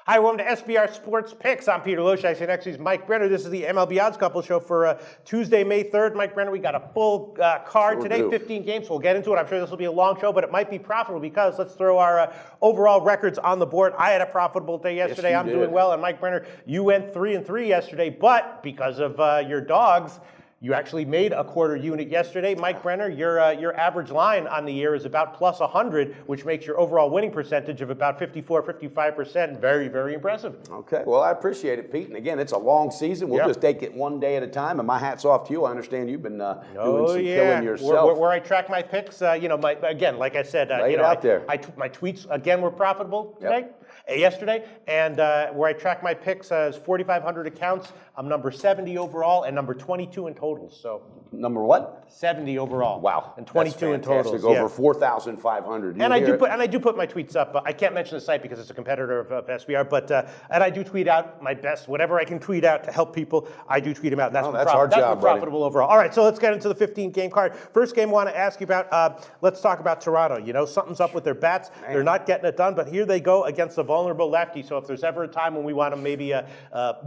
Hi, welcome to SBR Sports Picks. I'm Peter Loshak. Next is Mike Brenner. This is the MLB Odds Couple show for Tuesday, May 3rd. Mike Brenner, we got a full card today, 15 games. We'll get into it. I'm sure this will be a long show, but it might be profitable because let's throw our overall records on the board. I had a profitable day yesterday. Yes, I'm doing well. And Mike Brenner, you went 3-3 yesterday, but because of your dogs, you actually made a quarter unit yesterday. Mike Brenner, your average line on the year is about plus 100, which makes your overall winning percentage of about 55%. Very, very impressive. Okay, well, I appreciate it, Pete. And again, it's a long season. We'll just take it one day at a time. And my hat's off to you. I understand you've been doing some killing yourself. Where I track my picks, again, like I said, my tweets, again, were profitable today. Yesterday, and where I track my picks is 4,500 accounts. I'm number 70 overall and number 22 in totals. So number what? 70 overall. Wow, and 22 in totals. Over 4,500. And I do put my tweets up. I can't mention the site because it's a competitor of SBR, but and I do tweet out my best, whatever I can tweet out to help people. I do tweet them out. That's our job, profitable overall. All right, so let's get into the 15-game card. First game I want to ask you about. Let's talk about Toronto. You know, something's up with their bats. Man. They're not getting it done, but here they go against a vulnerable lefty. So if there's ever a time when we want to maybe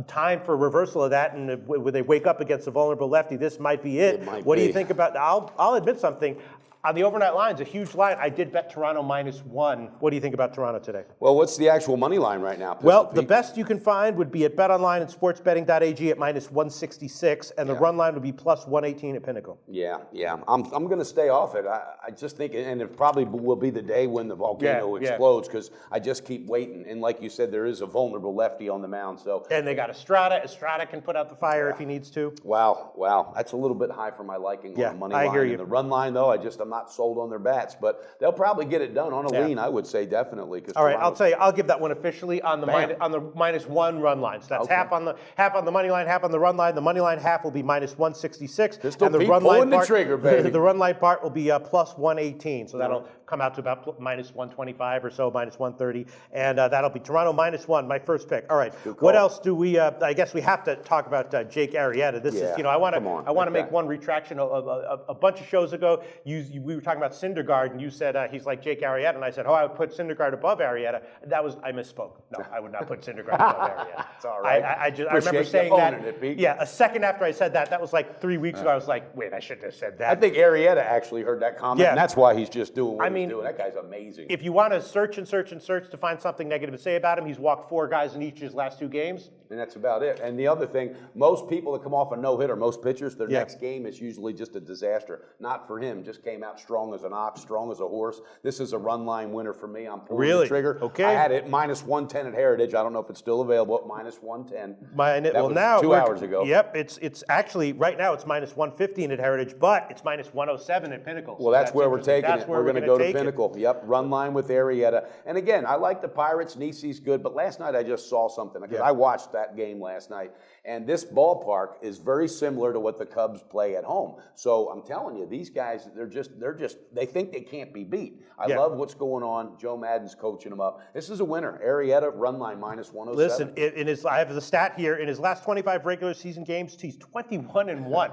time for reversal of that, and when they wake up against a vulnerable lefty, this might be it. What do you think about? I'll admit something. On the overnight lines, a huge line. I did bet Toronto -1. What do you think about Toronto today? Well, what's the actual money line right now? The best you can find would be at BetOnline and sportsbetting.ag at -166, and the run line would be +118 at Pinnacle. Yeah. I'm going to stay off it. I just think, and it probably will be the day when the volcano explodes, because I just keep waiting. And like you said, there is a vulnerable lefty on the mound. And they got Estrada. Estrada can put out the fire if he needs to. Wow. That's a little bit high for my liking on the money line. I hear you. And the run line, though, I'm not sold on their bats, but they'll probably get it done on a lean, I would say, definitely. All right, I'll tell you, I'll give that one officially on the -1 run line. So that's half on the money line, half on the run line. The money line half will be -166, and the run line part, trigger, baby. The run line part will be +118. So that'll come out to about -125 or so, -130, and that'll be Toronto -1. My first pick. All right, what else do we? I guess we have to talk about Jake Arrieta. This is, I want to make one retraction. A bunch of shows ago, we were talking about Syndergaard, and you said he's like Jake Arrieta, and I said, I would put Syndergaard above Arrieta. I misspoke. No, I would not put Syndergaard above Arrieta. It's all right. I remember saying that. A second after I said that was like 3 weeks ago. I was like, wait, I shouldn't have said that. I think Arrieta actually heard that comment, and that's why he's just doing what he's doing. That guy's amazing. If you want to search to find something negative to say about him, he's walked 4 guys in each of his last 2 games. And that's about it. And the other thing, most people that come off a no-hitter, most pitchers, their next game is usually just a disaster. Not for him. Just came out strong as an ox, strong as a horse. This is a run line winner for me. I'm pulling the trigger. Okay. I had it -110 at Heritage. I don't know if it's still available at -110. That was now 2 hours ago. Yep. It's actually right now it's -115 at Heritage, but it's -107 at Pinnacle. Well, that's where we're taking it. We're going to go to Pinnacle. Yep. Run line with Arrieta. And again, I like the Pirates. Nisi's good, but last night I just saw something because I watched that game last night. And this ballpark is very similar to what the Cubs play at home. So I'm telling you, these guys, they think they can't be beat. I love what's going on. Joe Madden's coaching them up. This is a winner. Arrieta, run line -107. Listen, I have the stat here. In his last 25 regular season games, he's 21-1.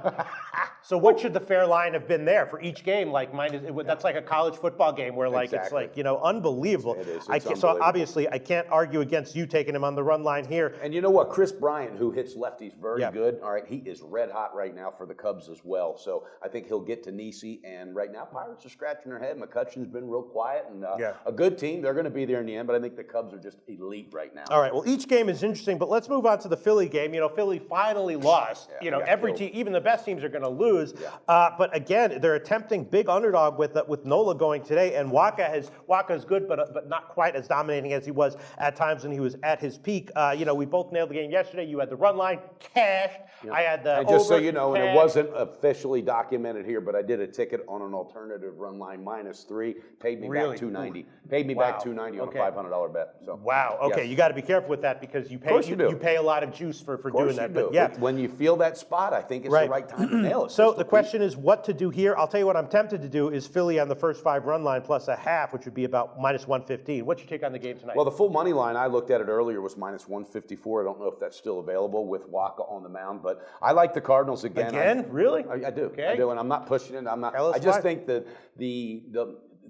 So what should the fair line have been there for each game? That's like a college football game where it's like, unbelievable. It is. So obviously I can't argue against you taking him on the run line here. And you know what? Chris Bryant, who hits lefties very good. All right, he is red hot right now for the Cubs as well. So I think he'll get to Nisi. And right now, Pirates are scratching their head. McCutcheon's been real quiet and a good team. They're going to be there in the end. But I think the Cubs are just elite right now. All right. Well, each game is interesting. But let's move on to the Philly game. Philly finally lost. Every team, even the best teams, are going to lose. But again, they're attempting big underdog with Nola going today. And Waka's good, but not quite as dominating as he was at times when he was at his peak. We both nailed the game yesterday. You had the run line cashed. I had the and just so you know, and it wasn't officially documented here, but I did a ticket on an alternative run line -3. Paid me back $290. Paid me back $290 on a $500 bet. So wow. Okay, you got to be careful with that because you pay a lot of juice for doing that. But when you feel that spot, I think it's the right time to nail it. So the question is what to do here. I'll tell you what I'm tempted to do is Philly on the first 5 run line plus a half, which would be about -115. What's your take on the game tonight? Well, the full money line, I looked at it earlier, was -154. I don't know if that's still available with Waka on the mound, but I like the Cardinals again. Really? I do. Okay. I do, and I'm not pushing it. I just think that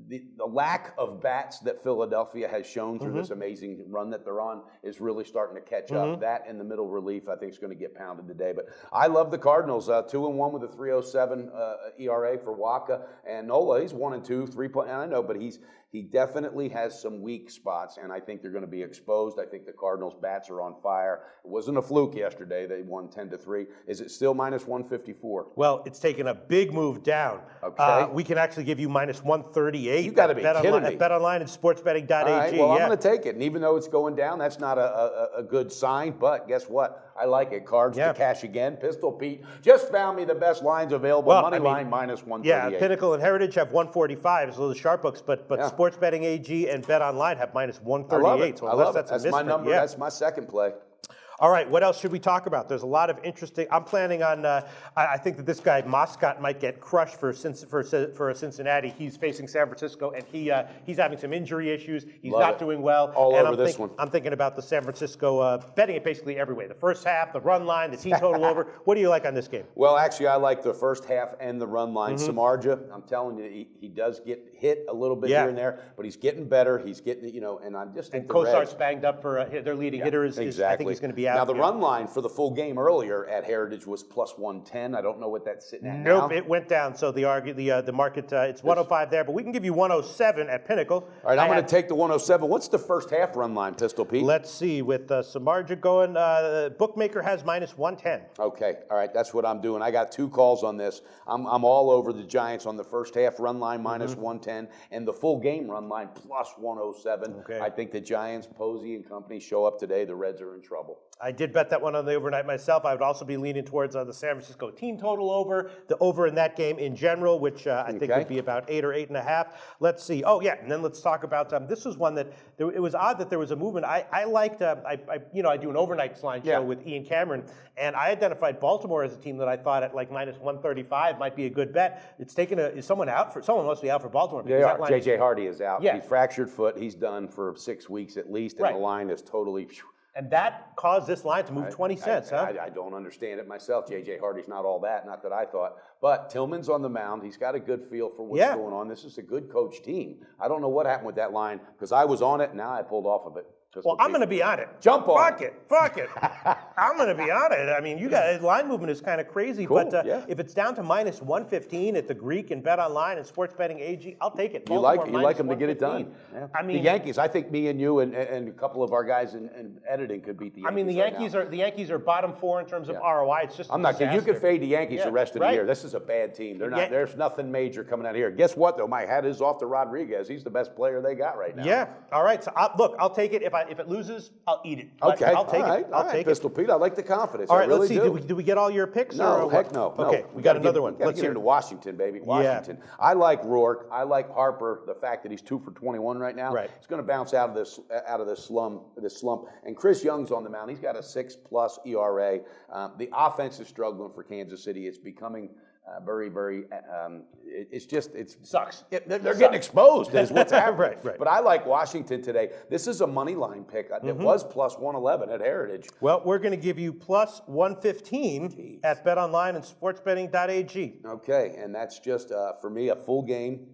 the lack of bats that Philadelphia has shown through this amazing run that they're on is really starting to catch up. That and the middle relief, I think, is going to get pounded today. But I love the Cardinals. 2-1 with a 3.07 ERA for Waka, and Nola, he's 1-2, 3 point. And I know, but he definitely has some weak spots, and I think they're going to be exposed. I think the Cardinals' bats are on fire. It wasn't a fluke yesterday. They won 10-3. Is it still minus 154? Well, it's taken a big move down. Okay. We can actually give you minus 138. You got to be kidding me. At BetOnline and sportsbetting.ag. All right, well, I'm going to take it. And even though it's going down, that's not a good sign. But guess what? I like it. Cards to cash again. Pistol Pete just found me the best lines available. Money line minus 138. Yeah, Pinnacle and Heritage have 145, so the sharp books, but Sportsbetting AG and BetOnline have minus 138. I love it. So I love it. that's my number. Yeah. That's my second play. All right, what else should we talk about? There's a lot of interesting. I'm planning on. I think that this guy Moscott might get crushed for Cincinnati. He's facing San Francisco, and he's having some injury issues. He's not doing well. I'm thinking about the San Francisco betting it basically every way. The first half, the run line, the team total over. What do you like on this game? Well, actually, I like the first half and the run line. Samardzija, I'm telling you, he does get hit a little bit here and there, but he's getting better. He's getting, and I'm just. And Kosar's banged up for their leading hitter. I think he's going to be out. Now, the run line for the full game earlier at Heritage was plus 110. I don't know what that's sitting at now. Nope, it went down. So the market, it's 105 there, but we can give you 107 at Pinnacle. All right, I'm going to take the 107. What's the first half run line, Pistol Pete? Let's see. With Samardzija going, bookmaker has minus 110. Okay, all right, that's what I'm doing. I got 2 calls on this. I'm all over the Giants on the first half run line minus 110 and the full game run line plus 107. Okay. I think the Giants, Posey and company show up today. The Reds are in trouble. I did bet that one on the overnight myself. I would also be leaning towards the San Francisco team total over, the over in that game in general, which I think would be about 8 or 8.5. Let's see. Oh yeah, and then let's talk about this was one that it was odd that there was a movement. I liked. I do an overnight line show with Ian Cameron, and I identified Baltimore as a team that I thought at like minus 135 might be a good bet. It's taken is someone must be out for Baltimore. JJ Hardy is out. Yeah. He fractured foot. He's done for 6 weeks at least, and the line is totally. And that caused this line to move 20 cents, I don't understand it myself. J.J. Hardy's not all that, not that I thought. But Tillman's on the mound. He's got a good feel for what's going on. This is a good coach team. I don't know what happened with that line because I was on it, and now I pulled off of it. Well, I'm going to be on it. Jump on it. Fuck it. I'm going to be on it. I mean, you got line movement is kind of crazy, but if it's down to minus 115 at the Greek and BetOnline and Sports Betting AG, I'll take it. You like them to get it done. Yeah. I mean, the Yankees. I think me and you and a couple of our guys in editing could beat the Yankees. I mean, the Yankees are bottom 4 in terms of ROI. It's just I'm not kidding. You can fade the Yankees the rest of the year. This is a bad team. They're not. There's nothing major coming out here. Guess what though? My hat is off to Rodriguez. He's the best player they got right now. Yeah. All right. So I'll take it. If it loses, I'll eat it. Okay. I'll take it. I'll take it. Pistol Pete, I like the confidence. All right, let's see. Do we get all your picks? No, heck no. Okay, we got another one. Let's get into Washington, baby. Washington. Yeah. I like Rourke. I like Harper. The fact that he's 2 for 21 right now. Right. He's going to bounce out of this slump. And Chris Young's on the mound. He's got a 6+ ERA. The offense is struggling for Kansas City. It's becoming very, very. It sucks. They're getting exposed is what's happening. Right. But I like Washington today. This is a money line pick. It was plus 111 at Heritage. Well, we're going to give you plus 115 at BetOnline and sportsbetting.ag. Okay, and that's just for me a full game.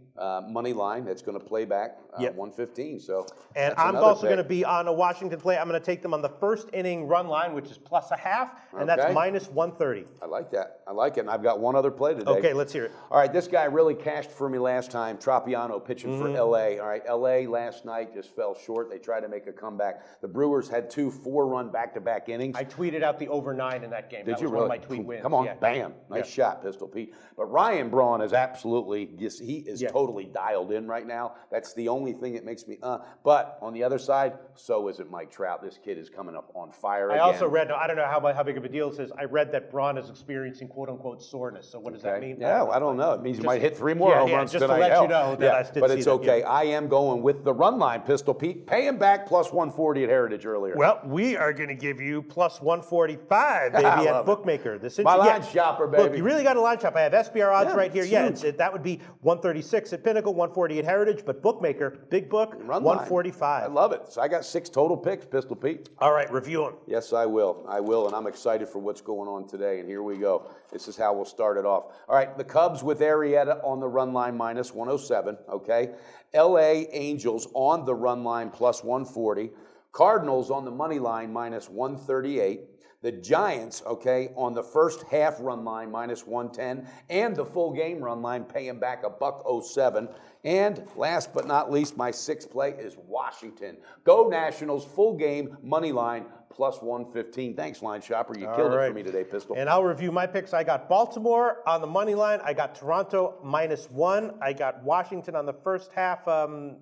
Money line that's going to play back 115. So, and I'm also going to be on a Washington play. I'm going to take them on the first inning run line, which is plus a half, and that's minus 130. I like that. I like it. And I've got one other play today. Okay, let's hear it. All right, this guy really cashed for me last time. Tropiano pitching for L.A. All right, L.A. last night just fell short. They tried to make a comeback. The Brewers had 2 4-run back-to-back innings. I tweeted out the over 9 in that game. Did that you was really? One of my tweet wins. Come on, bam. Nice shot, Pistol Pete. But Ryan Braun is absolutely he is totally dialed in right now. That's the only thing that makes me But on the other side, so is it Mike Trout. This kid is coming up on fire again. I also read, I don't know how big of a deal this is, I read that Braun is experiencing quote-unquote soreness. So what does that mean? Yeah, I don't know. It means he might hit 3 more home runs just tonight. To let you know that I did but it's okay. I am going with the run line, Pistol Pete. Pay him back plus 140 at Heritage earlier. Well, we are going to give you plus 145, baby, at Bookmaker. My line shopper, baby. Look, you really got a line shop. I have SBR odds right here. Yeah, that would be 136 146 at Pinnacle, 140 at Heritage, but bookmaker, big book, Run 145. I love it. So I got 6 total picks, Pistol Pete. All right, review them. Yes, I will. And I'm excited for what's going on today. And here we go. This is how we'll start it off. All right, the Cubs with Arrieta on the run line minus 107, okay? LA Angels on the run line plus 140. Cardinals on the money line minus 138. The Giants, okay, on the first half run line minus 110, and the full game run line paying back $1.07. And last but not least, my 6th play is Washington. Go Nationals, full game money line plus 115. Thanks, Line Shopper. You killed it for me today, Pistol. And I'll review my picks. I got Baltimore on the money line. I got Toronto minus 1. I got Washington on the first half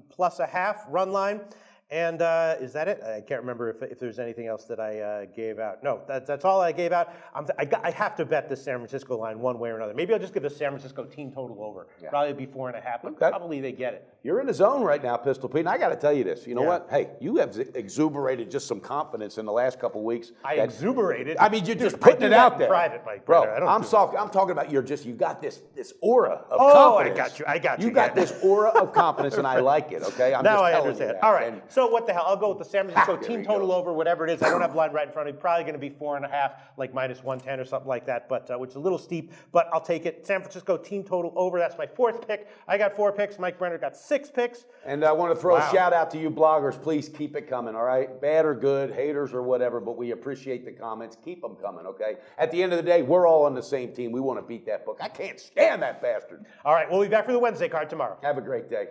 plus a half run line. And is that it? I can't remember if there's anything else that I gave out. No, that's all I gave out. I have to bet the San Francisco line one way or another. Maybe I'll just give the San Francisco team total over. Yeah. Probably be 4.5, but probably they get it. You're in the zone right now, Pistol Pete. And I got to tell you this. You know what? Hey, you have exuberated just some confidence in the last couple of weeks. Exuberated? I mean, you're just putting it out there. Private, Mike Bro, Brenner. I'm talking about you got this aura of confidence. I got you. You got this aura of confidence, and I like it, okay? Now I understand. All right. So what the hell? I'll go with the San Francisco team total over, whatever it is. I don't have the line right in front of me. Probably going to be 4.5, like minus 110 or something like that, but which is a little steep, but I'll take it. San Francisco team total over. That's my 4th pick. I got 4 picks. Mike Brenner got 6 picks. And I want to throw a shout out to you bloggers. Please keep it coming, all right? Bad or good, haters or whatever, but we appreciate the comments. Keep them coming, okay? At the end of the day, we're all on the same team. We want to beat that book. I can't stand that bastard. All right, we'll be back for the Wednesday card tomorrow. Have a great day.